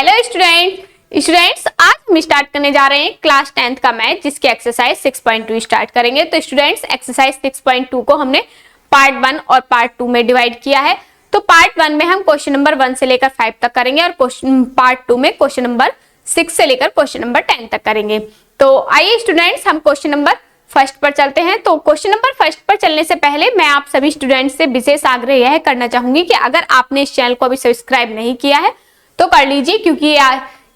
Hello students आज हम start करने जा रहे हैं क्लास 10th का मैथ जिसकी एक्सरसाइज 6.2 स्टार्ट करेंगे। तो स्टूडेंट्स एक्सरसाइज 6.2 को हमने पार्ट 1 और पार्ट 2 में डिवाइड किया है। तो पार्ट 1 में हम क्वेश्चन नंबर 1 से लेकर 5 तक करेंगे और पार्ट 2 में क्वेश्चन नंबर 6 से लेकर क्वेश्चन नंबर 10 तक करेंगे। तो आइए स्टूडेंट्स हम क्वेश्चन नंबर फर्स्ट पर चलते हैं। तो क्वेश्चन नंबर फर्स्ट पर चलने से पहले मैं आप सभी स्टूडेंट्स से विशेष आग्रह यह करना चाहूंगी कि अगर आपने इस चैनल को अभी सब्सक्राइब नहीं किया है तो कर लीजिए, क्योंकि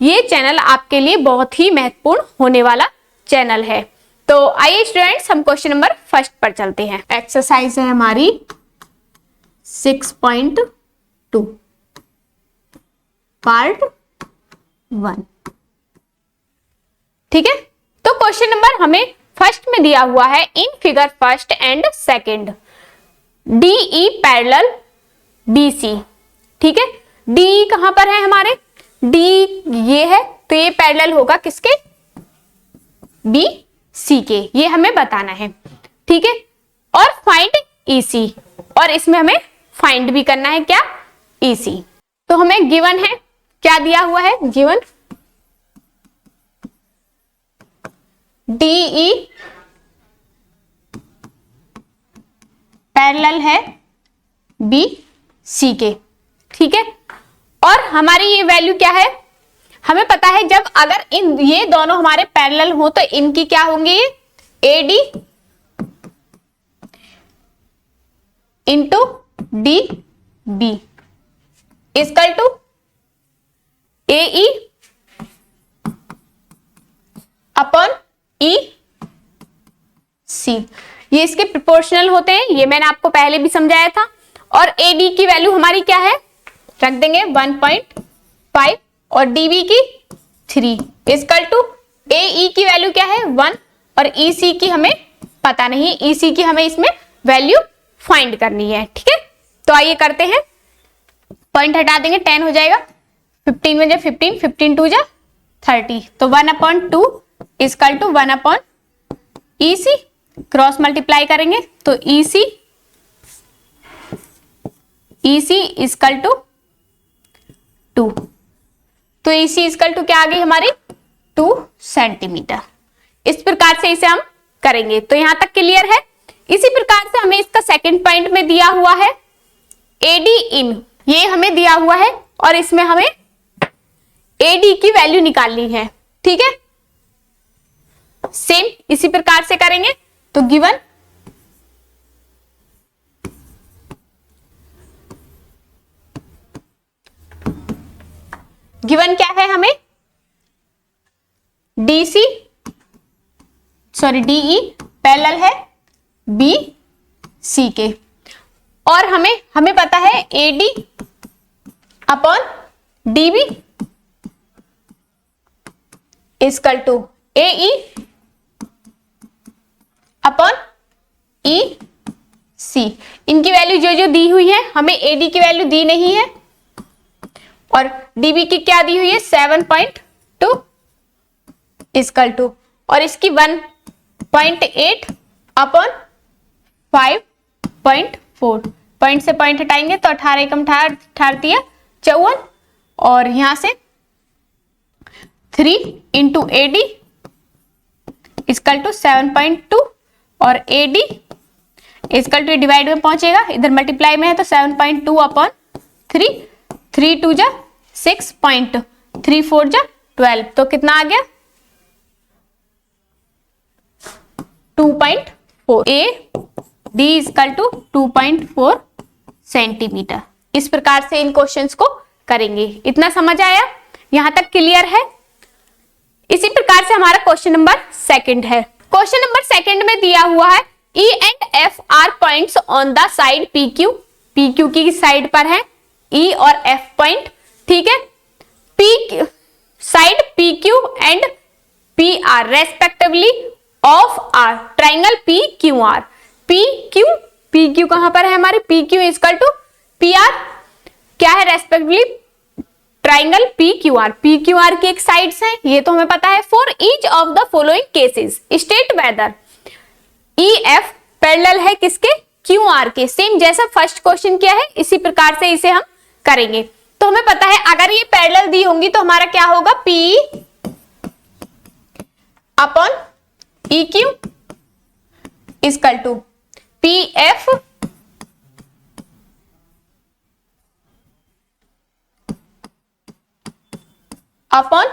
ये चैनल आपके लिए बहुत ही महत्वपूर्ण होने वाला चैनल है। तो आइए स्टूडेंट्स हम क्वेश्चन नंबर फर्स्ट पर चलते हैं। एक्सरसाइज है हमारी 6.2 पार्ट 1। ठीक है, तो क्वेश्चन नंबर हमें फर्स्ट में दिया हुआ है in figure first and second DE parallel BC। ठीक है, DE कहां पर है हमारे, D ये है तो ये पैरेलल होगा किसके, BC के, ये हमें बताना है। ठीक है, और फाइंड EC, और इसमें हमें फाइंड भी करना है क्या, EC। तो हमें गिवन है, क्या दिया हुआ है, गिवन DE पैरेलल है BC के। ठीक है, और हमारी ये वैल्यू क्या है, हमें पता है जब अगर ये दोनों हमारे पैरेलल हो तो इनकी क्या होंगे, ये AD into DB equal to AE upon EC। ये इसके प्रोपोर्शनल होते हैं, ये मैंने आपको पहले भी समझाया था। और AD की वैल्यू हमारी क्या है, रख देंगे 1.5 और DB की 3 इक्वल टू AE की वैल्यू क्या है 1 और EC की हमें पता नहीं है, EC की हमें इसमें वैल्यू फाइंड करनी है। ठीक है, तो आइए करते हैं, पॉइंट हटा देंगे, 10 हो जाएगा, 15 में 15, 15 2 30, तो 1/2 equal to 1 EC, cross multiply करेंगे तो EC इक्वल टू 2, तो EC इक्वल टू क्या आ गई हमारी 2 सेंटीमीटर। इस प्रकार से इसे हम करेंगे। तो यहां तक क्लियर है। इसी प्रकार से हमें इसका सेकंड पॉइंट में दिया हुआ है AD इन, ये हमें दिया हुआ है और इसमें हमें AD की वैल्यू निकालनी है। ठीक है, सेम इसी प्रकार से करेंगे। तो गिवन क्या है हमें, DE पैरेलल है BC के, और हमें पता है AD upon DB equal to AE upon EC। इनकी वैल्यू जो दी हुई है, हमें AD की वैल्यू दी नहीं है और DB की क्या दी हुई है 7.2 इक्वल टू, और इसकी 1.8 अपॉन 5.4, पॉइंट से पॉइंट हटाएंगे तो 18 एकम 18 दिया 54, और यहां से 3 इंटू AD इक्वल टू 7.2 और AD इक्वल टू डिवाइड में पहुंचेगा, इधर मल्टीप्लाई में है तो 7.2 अपॉन 3, 3 2 6.3 4 12, तो कितना आ गया 2.4, AD इक्वल टू 2.4 सेंटीमीटर। इस प्रकार से इन क्वेश्चंस को करेंगे। इतना समझ आया, यहां तक क्लियर है। इसी प्रकार से हमारा क्वेश्चन नंबर सेकंड है। क्वेश्चन नंबर सेकंड में दिया हुआ है E and F are points on the side PQ, PQ की साइड पर है E और F पॉइंट। ठीक है, side PQ and PR respectively of R triangle PQR। PQ कहां पर है हमारे, PQ इक्वल टू PR क्या है रेस्पेक्टिवली ट्राइंगल PQR की एक साइड्स हैं, ये तो हमें पता है। For each of the following cases state whether EF parallel है किसके, QR के। सेम जैसा फर्स्ट क्वेश्चन किया है इसी प्रकार से इसे हम करेंगे। तो हमें पता है अगर ये पैरेलल दी होंगी तो हमारा क्या होगा, P upon EQ equal to PF upon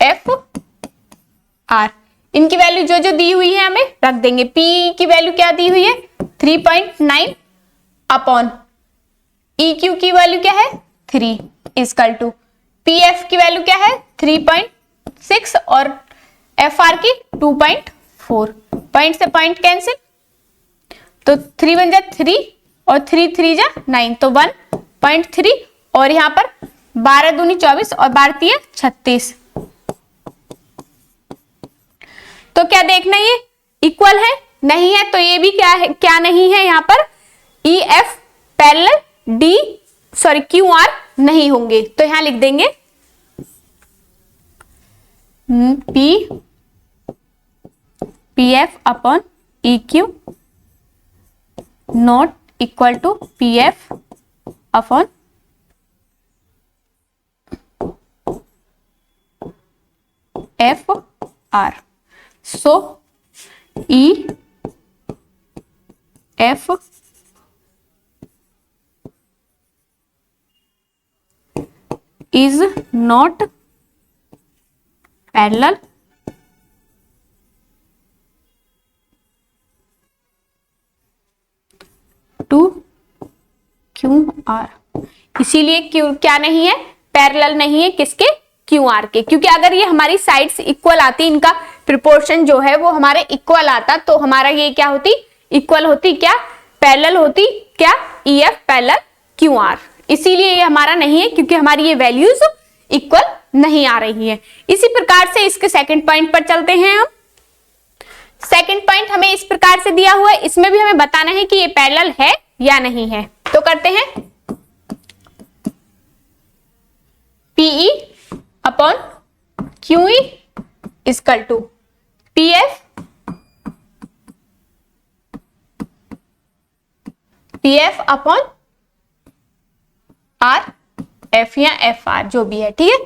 FR। इनकी वैल्यू जो जो दी हुई है हमें रख देंगे। P की वैल्यू क्या दी हुई है 3.9 अपॉन EQ की वैल्यू क्या है 3 इक्वल टू PF की वैल्यू क्या है 3.6 और FR की 2.4। पॉइंट से पॉइंट कैंसिल, तो 3 बन जा 3 और 3 3 जा 9, तो 1.3 और यहाँ पर 12 दूनी 24 और 12 तिया 36। तो क्या देखना, ये इक्वल है नहीं है, तो ये भी क्या है, क्या नहीं है यहाँ पर EF पैरेलल QR नहीं होंगे। तो यहां लिख देंगे PF upon EQ not equal to PF upon FR। So EF is not parallel to QR। इसीलिए क्या नहीं है, पैरेलल नहीं है किसके, QR के, क्योंकि अगर ये हमारी साइड्स इक्वल आती, इनका प्रोपोर्शन जो है वो हमारे इक्वल आता, तो हमारा ये क्या होती, इक्वल होती, क्या पैरेलल होती, क्या EF पैरेलल QR। इसीलिए ये हमारा नहीं है क्योंकि हमारी ये वैल्यूज इक्वल नहीं आ रही है। इसी प्रकार से इसके सेकंड पॉइंट पर चलते हैं हम। सेकंड पॉइंट हमें इस प्रकार से दिया हुआ है, इसमें भी हमें बताना है कि ये पैरेलल है या नहीं है। तो करते हैं PE upon QE equal to PF upon RF या FR जो भी है, ठीक है।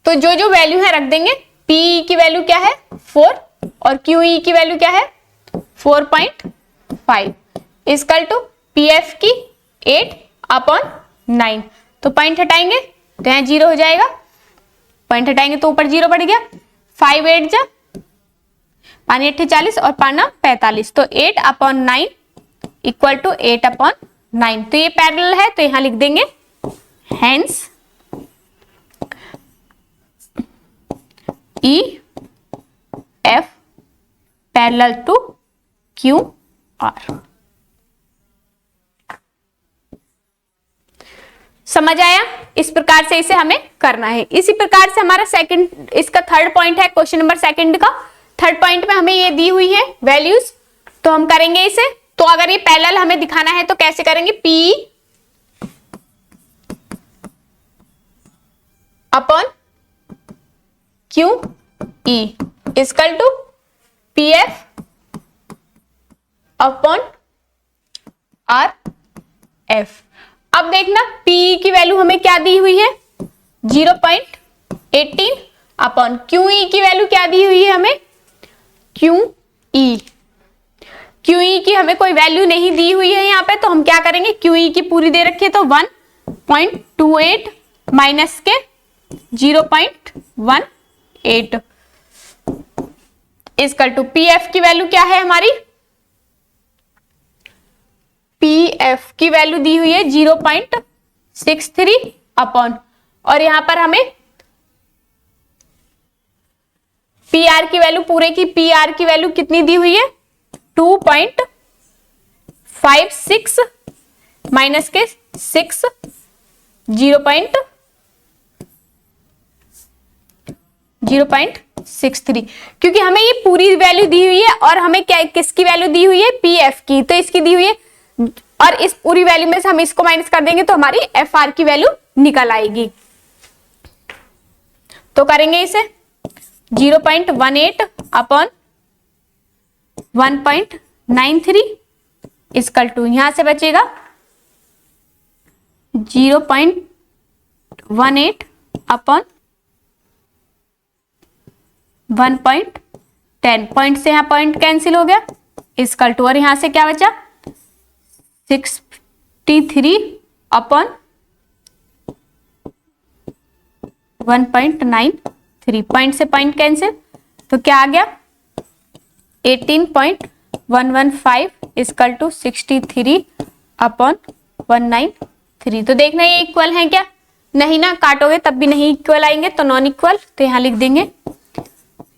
तो जो जो वैल्यू है रख देंगे। PE की वैल्यू क्या है 4 और QE की वैल्यू क्या है 4.5 इक्वल टू PF की 8 अपॉन 9। तो पॉइंट हटाएंगे तो यहाँ 0 हो जाएगा, पॉइंट हटाएंगे तो ऊपर 0 बढ़ गया। 5 8 जा 5 8 40 और 5 9 45, तो 8 अपॉन 9 इक्वल टू 8 अपॉन 9। तो ये पैरेलल है, तो यहां लिख देंगे hence EF parallel to QR। समझ आया, इस प्रकार से इसे हमें करना है। इसी प्रकार से हमारा सेकंड, इसका थर्ड पॉइंट है क्वेश्चन नंबर सेकंड का। थर्ड पॉइंट में हमें ये दी हुई है वैल्यूज, तो हम करेंगे इसे। तो अगर ये पैरेलल हमें दिखाना है तो कैसे करेंगे, P upon QE equal to PF upon RF। अब देखना PE की वैल्यू हमें क्या दी हुई है 0.18 अपॉन QE की वैल्यू क्या दी हुई है हमें QE की हमें कोई वैल्यू नहीं दी हुई है यहाँ पे, तो हम क्या करेंगे, QE की पूरी दे रखी है तो 1.28 माइनस के 0.18 इक्वल टू PF की वैल्यू क्या है हमारी, PF की वैल्यू दी हुई है 0.63 अपॉन, और यहां पर हमें PR की वैल्यू, पूरे की PR की वैल्यू कितनी दी हुई है 2.56 माइनस के 6 0.63, क्योंकि हमें ये पूरी वैल्यू दी हुई है और हमें क्या, किसकी वैल्यू दी हुई है PF की, तो इसकी दी हुई है, और इस पूरी वैल्यू में से हम इसको माइनस कर देंगे तो हमारी FR की वैल्यू निकल आएगी। तो करेंगे इसे 0.18 अपॉन 1.93 इक्वल टू, यहां से बचेगा 0.28 1.18 अपॉन 1.10, पॉइंट से यहाँ पॉइंट कैंसिल हो गया, इक्वल टू, और यहां से क्या बचा 63 अपॉन 1.93, पॉइंट से पॉइंट कैंसिल, तो क्या आ गया 18.115 इक्वल टू 63 अपॉन 193। तो देखना ये इक्वल है क्या, नहीं ना, काटोगे तब भी नहीं इक्वल आएंगे, तो नॉन इक्वल, तो यहां लिख देंगे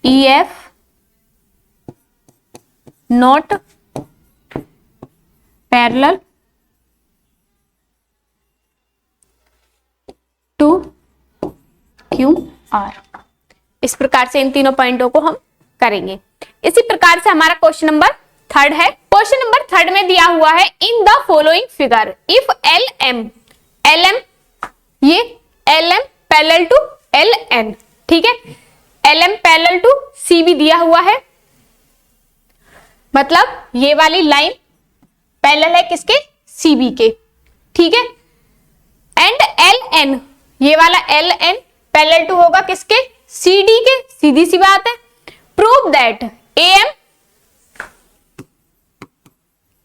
EF not parallel to QR। इस प्रकार से इन तीनों पॉइंटों को हम करेंगे। इसी प्रकार से हमारा क्वेश्चन नंबर 3 है। क्वेश्चन नंबर 3 में दिया हुआ है in the following figure if LM ये LM पैरेलल टू LN, ठीक है, LM पैरेलल टू CB दिया हुआ है, मतलब ये वाली लाइन पैरेलल है किसके, CB के, ठीक है, एंड LN ये वाला LN पैरेलल टू होगा किसके, CD के, सीधी सी बात है। Prove that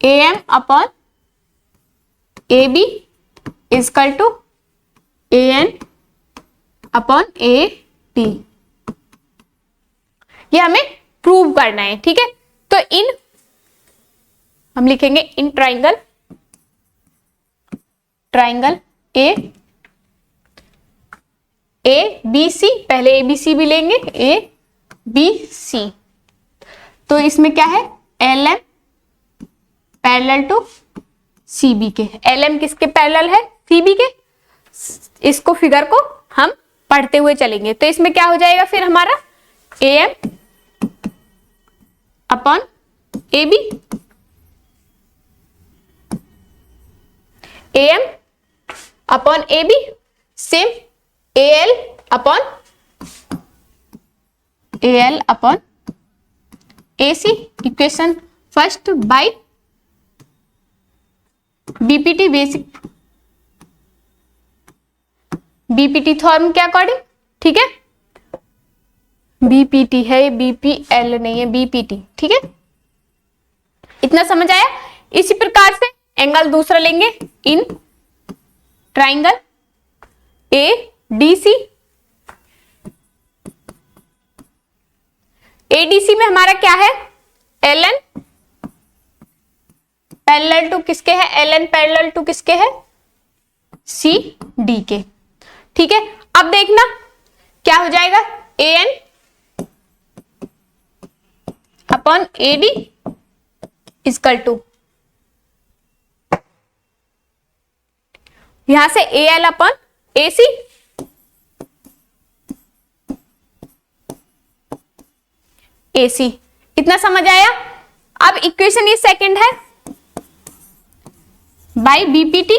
AM upon AB equal to AN upon AD, ये हमें प्रूव करना है, ठीक है। तो इन हम लिखेंगे इन ट्राइंगल ABC, पहले ABC भी लेंगे, ABC, तो इसमें क्या है LM पैरेलल टू CB के, LM किसके पैरेलल है, CB के, इसको फिगर को हम पढ़ते हुए चलेंगे। तो इसमें क्या हो जाएगा फिर हमारा AM upon AB, AM upon AB, same AL upon AC, equation first bye BPT theorem के अकॉर्डिंग, ठीक है, BPT है, BPL नहीं है, BPT, ठीक है, इतना समझ आया। इसी प्रकार से एंगल दूसरा लेंगे इन ट्राइंगल ADC, ADC में हमारा क्या है LN पैरेलल टू किसके है, LN पैरेलल टू किसके है, CD के, ठीक है। अब देखना क्या हो जाएगा AN upon AD equal to, यहां से AL अपॉन AC, AC, इतना समझ आया। अब इक्वेशन ये सेकंड है बाय BPT,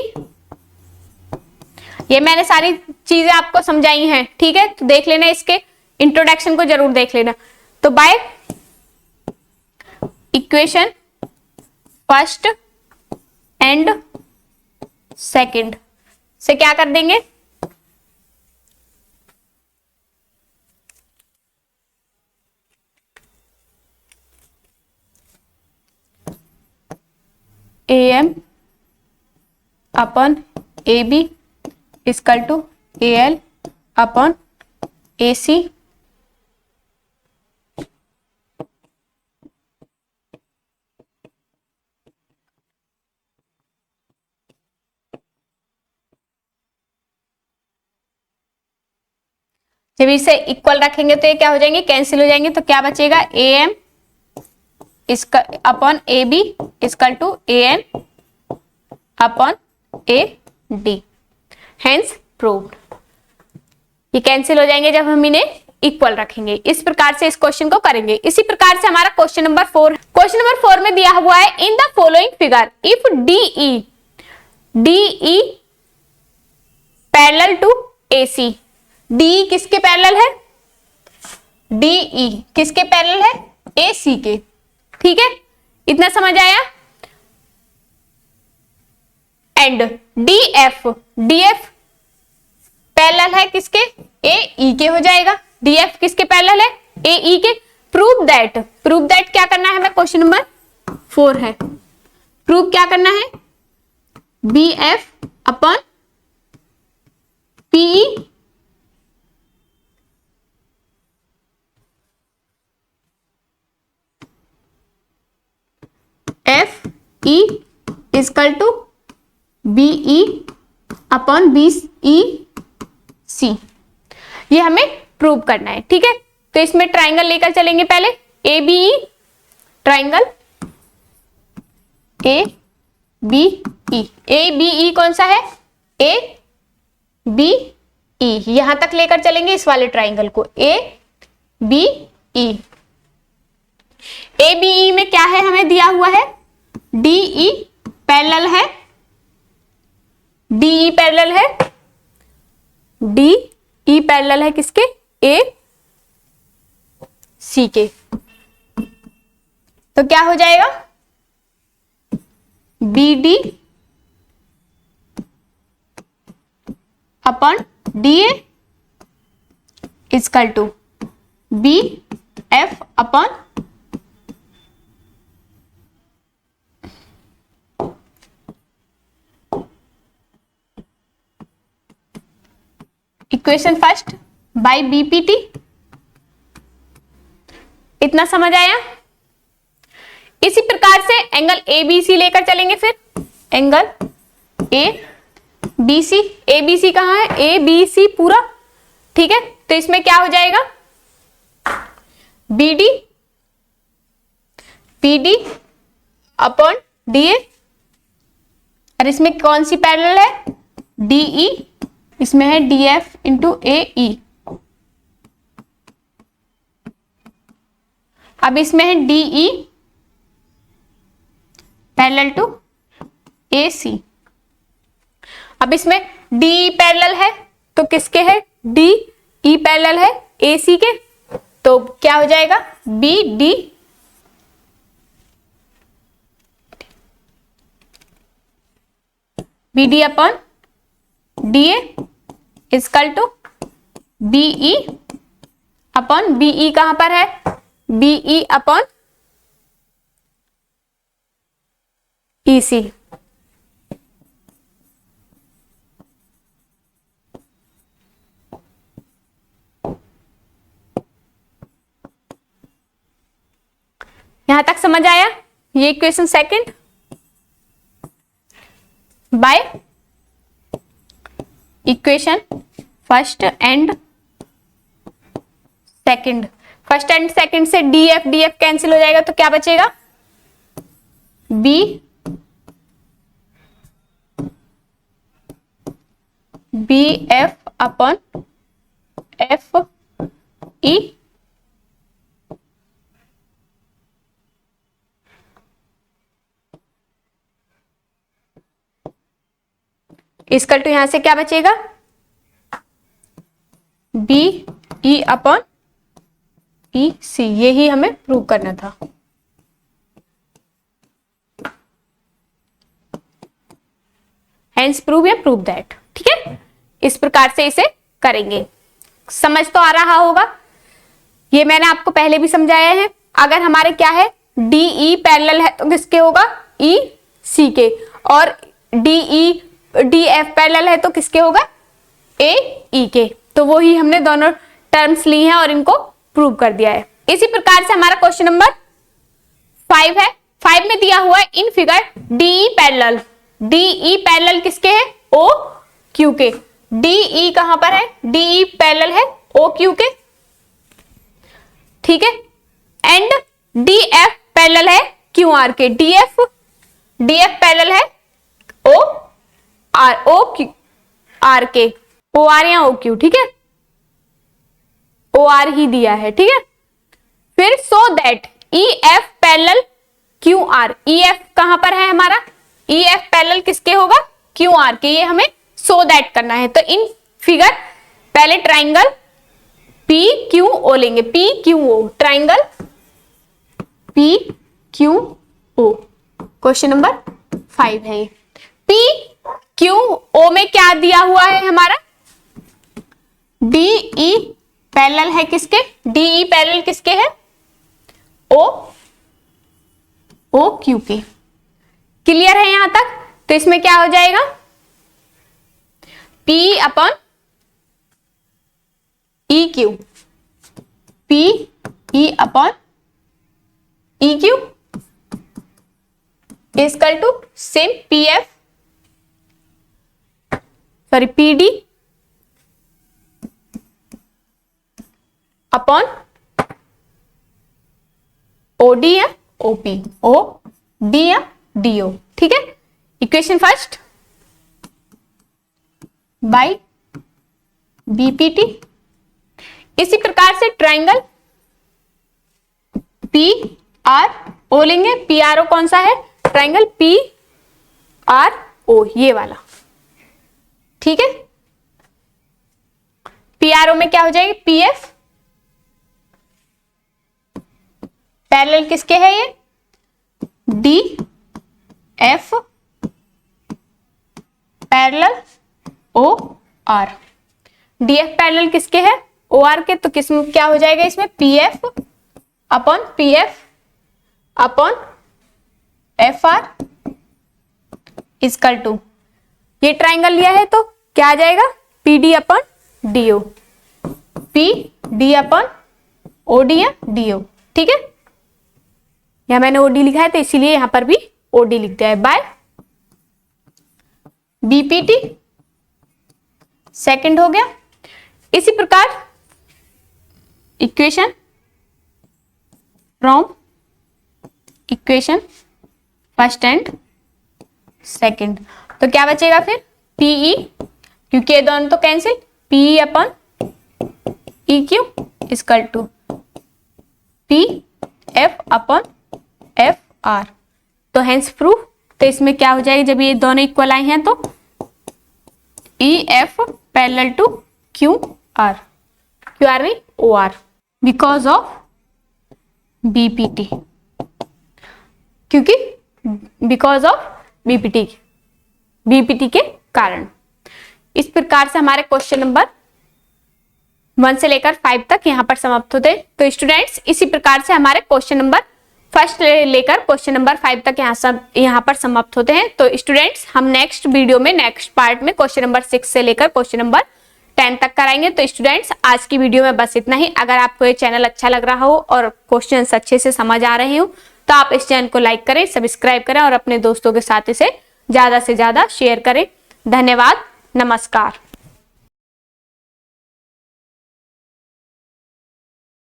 ये मैंने सारी चीजें आपको समझाई हैं, ठीक है, तो देख लेना, इसके इंट्रोडक्शन को जरूर देख लेना। तो by equation first and second से क्या कर देंगे, AM upon AB equal to AL upon AC, जब इसे इक्वल रखेंगे तो ये क्या हो जाएंगे, कैंसिल हो जाएंगे, तो क्या बचेगा AM upon AB equal to AN upon AD, hence proved. ये कैंसिल हो जाएंगे जब हम इन्हें इक्वल रखेंगे। इस प्रकार से इस क्वेश्चन को करेंगे। इसी प्रकार से हमारा क्वेश्चन नंबर 4, क्वेश्चन नंबर 4 में दिया हुआ है in the following figure if DE parallel to AC, DE किसके पैरेलल है, DE किसके पैरेलल है, AC के, ठीक है, इतना समझ आया। एंड DF पैरेलल पैरेलल है किसके, ए ई के हो जाएगा। डीएफ किसके पैरेलल है, ए ई के। प्रूव दैट, प्रूव दैट क्या करना है हमें, क्वेश्चन नंबर 4 है। प्रूव क्या करना है, B F upon PE F E is equal to B E upon B E C, ये हमें प्रूव करना है। ठीक है, तो इसमें ट्राइंगल लेकर चलेंगे पहले, A B E triangle, A B E. A B E कौन सा है, ए बी ई, यहां तक लेकर चलेंगे इस वाले ट्राइंगल को, ए बी ई। ए बी ई में क्या है हमें दिया हुआ है, डी ई पैरेलल है, डी ई पैरेलल है, डी ई पैरेलल है किसके, ए सी के। तो क्या हो जाएगा, B D upon D A equal to B F upon equation first by BPT. इतना समझ आया। इसी प्रकार से एंगल ए बी सी लेकर चलेंगे, फिर angle A B C. A B C कहां है, ए बी सी पूरा। ठीक है, तो इसमें क्या हो जाएगा, B D P D upon D A, और इसमें कौन सी पैरेलल है, डी ई, इसमें है डी एफ इंटू ए ई। अब इसमें है डी ई पैरेलल टू ए सी। अब इसमें डी ई पैरेलल है तो किसके है, डी ई पैरेलल है ए सी के, तो क्या हो जाएगा, B D B D upon D A equal to B E upon B E कहां पर है, बी ई अपॉन ई सी। यहां तक समझ आया, ये equation second. By equation first and second, first and second से डी एफ कैंसिल हो जाएगा, तो क्या बचेगा, B B F upon F E equal to यहां से क्या बचेगा, बी ई अपॉन ई सी। यही हमें प्रूव करना था। हेंस प्रूव या प्रूव दैट। ठीक है, इस प्रकार से इसे करेंगे। समझ तो आ रहा होगा, ये मैंने आपको पहले भी समझाया है। अगर हमारे क्या है, डी ई पैरेलल है तो किसके होगा, ई सी के, और D E D F parallel है तो किसके होगा, ए ई के। तो वो ही हमने दोनों टर्म्स ली हैं और इनको प्रूव कर दिया है। इसी प्रकार से हमारा क्वेश्चन नंबर 5 है। 5 में दिया हुआ है in figure DE parallel, DE parallel किसके है, ओ क्यू के। डीई कहां पर है, डीई पैरेलल है ओ क्यू के। ठीक है, एंड डीएफ पैरेलल है क्यू आर के। डीएफ पैरेलल है O R, O Q R के, ओ आर या ओ क्यू। ठीक है, ओ आर ही दिया है। ठीक है, फिर so that E F parallel Q R. E F कहां पर है हमारा, ई एफ पैरेलल किसके होगा, क्यू आर के। ये हमें सो दैट करना है। तो इन फिगर पहले ट्राइंगल पी क्यू ओ लेंगे, P Q O, triangle P Q O. Question number 5 है ये। पी क्यू ओ में क्या दिया हुआ है हमारा, डी ई पैरेलल है किसके, डी ई पैरेलल किसके है, ओ क्यू के। क्लियर है यहां तक? तो इसमें क्या हो जाएगा, P upon E Q, P E upon E Q equal to same PF sorry PD upon OD या OP, OD या DO। ठीक है, इक्वेशन फर्स्ट बाई BPT। इसी प्रकार से ट्राइंगल PRO लेंगे। PRO कौन सा है, ट्राइंगल PRO ये वाला। ठीक है, PRO में क्या हो जाएगी, PF पैरेलल किसके है, ये DF parallel OR। DF parallel किसके है, OR के। तो किस क्या हो जाएगा इसमें, PF upon PF upon FR equal to, ये ट्राइंगल लिया है तो क्या आ जाएगा, PD upon DO, PD upon OD या DO। ठीक है, यहां मैंने OD लिखा है तो इसीलिए यहां पर भी OD लिख दिया है, बाय BPT सेकंड हो गया। इसी प्रकार equation from equation first and second, तो क्या बचेगा फिर, PE, क्योंकि ये दोनों तो cancel, PE upon EQ equal to PF upon FR। तो हेंस प्रूफ, तो इसमें क्या हो जाएगा, जब ये दोनों इक्वल आए हैं तो EF parallel to QR, QR में OR बिकॉज ऑफ BPT, क्योंकि बिकॉज ऑफ BPT के कारण। इस प्रकार से हमारे क्वेश्चन नंबर 1 से लेकर 5 तक यहाँ पर समाप्त होते हैं। तो स्टूडेंट्स इसी प्रकार से हमारे क्वेश्चन नंबर फर्स्ट लेकर क्वेश्चन नंबर 5 तक यहाँ पर समाप्त होते हैं। तो स्टूडेंट्स हम नेक्स्ट वीडियो में नेक्स्ट पार्ट में क्वेश्चन नंबर 6 से लेकर क्वेश्चन नंबर 10 तक कराएंगे। तो स्टूडेंट्स आज की वीडियो में बस इतना ही। अगर आपको ये चैनल अच्छा लग रहा हो और क्वेश्चंस अच्छे से समझ आ रहे हो तो आप इस चैनल को लाइक करें, सब्सक्राइब करें और अपने दोस्तों के साथ इसे ज्यादा से ज्यादा शेयर करें। धन्यवाद, नमस्कार।